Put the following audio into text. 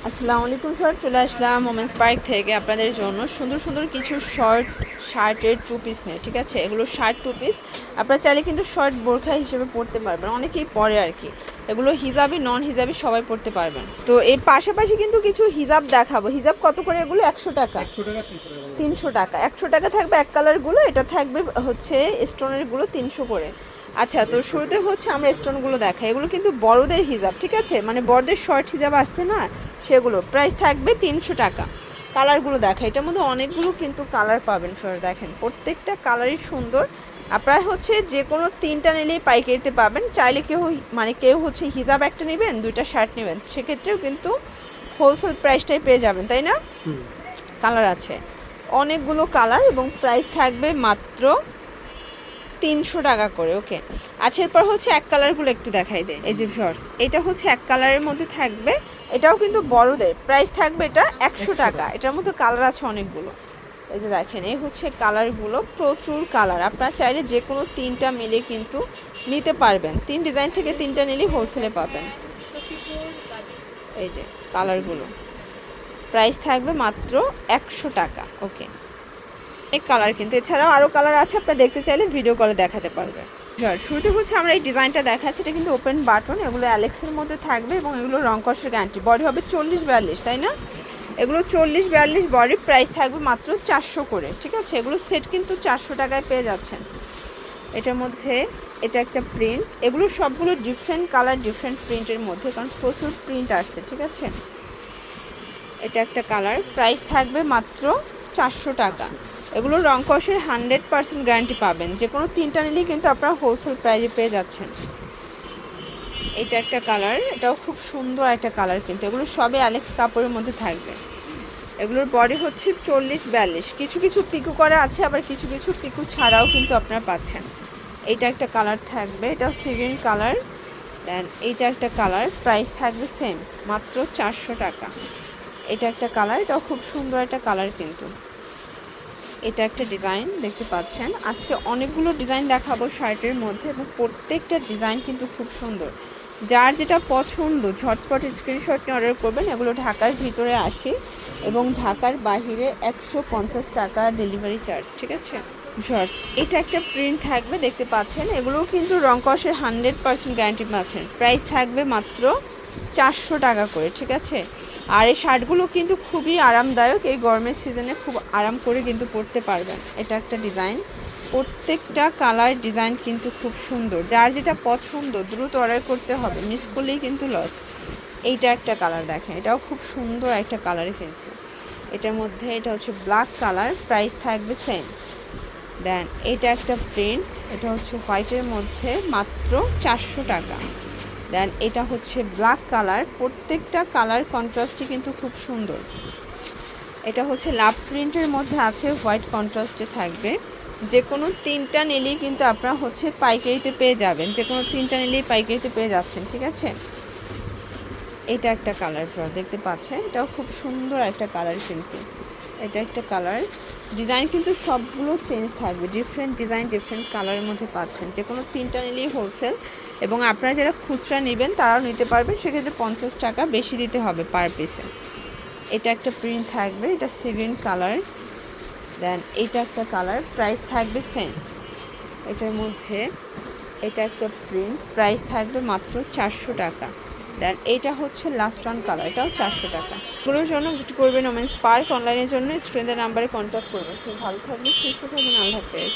আসসালামু আলাইকুম স্যার, চলে আসলাম ওমেন্স পার্ক থেকে আপনাদের জন্য সুন্দর সুন্দর কিছু শর্ট শার্টের টু পিস নিয়ে। ঠিক আছে, এগুলো শার্ট টু পিস আপনারা চাইলে কিন্তু শর্ট বোরখা হিসেবে পরতে পারবেন, অনেকেই পরে আর কি। এগুলো হিজাবি নন হিজাবি সবাই পরতে পারবেন। তো এর পাশাপাশি কিন্তু কিছু হিজাব দেখাবো। হিজাব কত করে? এগুলো 100 টাকা, 300 টাকা। 100 টাকা থাকবে এক কালারগুলো, এটা থাকবে হচ্ছে স্টোনেরগুলো 300 করে। আচ্ছা, তো শুরুতে হচ্ছে আমরা স্টোনগুলো দেখাই। এগুলো কিন্তু বড়দের হিজাব, ঠিক আছে, মানে বড়দের শর্ট হিজাব আসছে না, সেগুলো প্রাইস থাকবে 300 টাকা। কালারগুলো দেখা, এটার মধ্যে অনেকগুলো কিন্তু কালার পাবেন স্যার, দেখেন প্রত্যেকটা কালারই সুন্দর। আপনারা হচ্ছে যে কোনো তিনটা নিলেই পাইকারিতে পাবেন। চাইলে কেউ হচ্ছে হিজাব একটা নেবেন, দুইটা শার্ট নেবেন, সেক্ষেত্রেও কিন্তু হোলসেল প্রাইসটাই পেয়ে যাবেন, তাই না? কালার আছে অনেকগুলো কালার এবং প্রাইস থাকবে মাত্র 300 টাকা করে। ওকে, আচ্ছা, এরপর হচ্ছে এক কালারগুলো একটু দেখাই দেয়। এই যে শর্টস, এটা হচ্ছে এক কালারের মধ্যে থাকবে, এটাও কিন্তু বড়দের। প্রাইস থাকবে এটা 100 টাকা। এটার মধ্যে কালার আছে অনেকগুলো। এই যে দেখেন, এই হচ্ছে কালারগুলো, প্রচুর কালার। আপনারা চাইলে যে কোনো তিনটা মিলে কিন্তু নিতে পারবেন। 3 ডিজাইন থেকে তিনটা নিলেই হোলসেলে পাবেন। এই যে কালারগুলো, প্রাইস থাকবে মাত্র 100 টাকা। ওকে, অনেক কালার কিন্তু, এছাড়াও আরও কালার আছে, আপনারা দেখতে চাইলে ভিডিও কলে দেখাতে পারবে। শুরুতে হচ্ছে আমরা এই ডিজাইনটা দেখাচ্ছি, এটা কিন্তু ওপেন বাটন, এগুলো অ্যালেক্সের মধ্যে থাকবে এবং এগুলো রং কষের গ্যারান্টি। বডি হবে 40-42, তাই না? এগুলো 40-42 বডি, প্রাইস থাকবে মাত্র 400 করে। ঠিক আছে, এগুলো সেট কিন্তু 400 টাকায় পেয়ে যাচ্ছেন। এটার মধ্যে এটা একটা প্রিন্ট, এগুলো সবগুলো ডিফারেন্ট কালার ডিফারেন্ট প্রিন্টের মধ্যে, কারণ প্রচুর প্রিন্ট আসছে। ঠিক আছে, এটা একটা কালার, প্রাইস থাকবে মাত্র 400 টাকা। এগুলো রং কষের 100% গ্যারান্টি পাবেন। যে কোনো তিনটা নিলেই কিন্তু আপনারা হোলসেল প্রাইজে পেয়ে যাচ্ছেন। এটা একটা কালার, এটাও খুব সুন্দর একটা কালার কিন্তু। এগুলো সবই অ্যালেক্স কাপড়ের মধ্যে থাকবে। এগুলোর বডি হচ্ছে 40-42, কিছু কিছু পিকু করা আছে, আবার কিছু কিছু পিকু ছাড়াও কিন্তু আপনারা পাচ্ছেন। এইটা একটা কালার থাকবে, এটাও সিগ্রিন কালার। দেন এইটা একটা কালার, প্রাইস থাকবে সেম, মাত্র 400 টাকা। এটা একটা কালার, এটাও খুব সুন্দর একটা কালার কিন্তু। এটা একটা ডিজাইন দেখতে পাচ্ছেন। আজকে অনেকগুলো ডিজাইন দেখাবো শার্টের মধ্যে এবং প্রত্যেকটা ডিজাইন কিন্তু খুব সুন্দর। যার যেটা পছন্দ ঝটপট স্ক্রিনশট নিয়ে অর্ডার করবেন। এগুলো ঢাকার ভিতরে আসে এবং ঢাকার বাহিরে 150 টাকা ডেলিভারি চার্জ। ঠিক আছে শর্টস, এটা একটা প্রিন্ট থাকবে, দেখতে পাচ্ছেন। এগুলোও কিন্তু রং কষের 100% গ্যারান্টি পাচ্ছেন। প্রাইস থাকবে মাত্র 400 টাকা করে। ঠিক আছে, আর এই শার্টগুলো কিন্তু খুবই আরামদায়ক, এই গরমের সিজনে খুব আরাম করে কিন্তু পরতে পারবেন। এটা একটা ডিজাইন, প্রত্যেকটা কালার ডিজাইন কিন্তু খুব সুন্দর। যার যেটা পছন্দ দ্রুত অর্ডার করতে হবে, মিস করলেই কিন্তু লস। এইটা একটা কালার দেখেন, এটাও খুব সুন্দর একটা কালার কিন্তু। এটার মধ্যে এটা হচ্ছে ব্ল্যাক কালার, প্রাইস থাকবে সেম। দেন এটা একটা প্রিন্ট, এটা হচ্ছে হোয়াইটের মধ্যে, মাত্র 400 টাকা। দেন এটা হচ্ছে ব্ল্যাক কালার, প্রত্যেকটা কালার কন্ট্রাস্টই কিন্তু খুব সুন্দর। এটা হচ্ছে লাভ প্রিন্টের মধ্যে আছে, হোয়াইট কন্ট্রাস্টে থাকবে। যে কোনো তিনটা নিলেই কিন্তু আপনারা হচ্ছে পাইকারিতে পেয়ে যাবেন। যে কোনো তিনটা নিলেই পাইকারিতে পেয়ে যাচ্ছেন। ঠিক আছে, এটা একটা কালার দেখতে পাচ্ছেন, এটাও খুব সুন্দর একটা কালার কিন্তু। এটা একটা কালার, ডিজাইন কিন্তু সবগুলো চেঞ্জ থাকবে, ডিফারেন্ট ডিজাইন ডিফারেন্ট কালারের মধ্যে পাচ্ছেন। যে কোনো তিনটা নিলেই হোলসেল, এবং আপনারা যারা খুচরা নেবেন তারাও নিতে পারবেন, সেক্ষেত্রে 50 টাকা বেশি দিতে হবে পার পিসে। এটা একটা প্রিন্ট থাকবে, এটা সিগ্রিন কালার। দেন এটা একটা কালার, প্রাইস থাকবে সেম। এটার মধ্যে এটা একটা প্রিন্ট, প্রাইস থাকবে মাত্র 400 টাকা। দেন এটা হচ্ছে লাস্ট ওয়ান কালার, এটাও 400 টাকা। এগুলোর জন্য ভিজিট করবেন ওমেন্স পার্ক। অনলাইনের জন্য স্ক্রিনের নাম্বারে কন্ট্যাক্ট করবেন। সো ভালো থাকবেন, সুস্থ থাকবেন, আল্লাহ হাফেজ।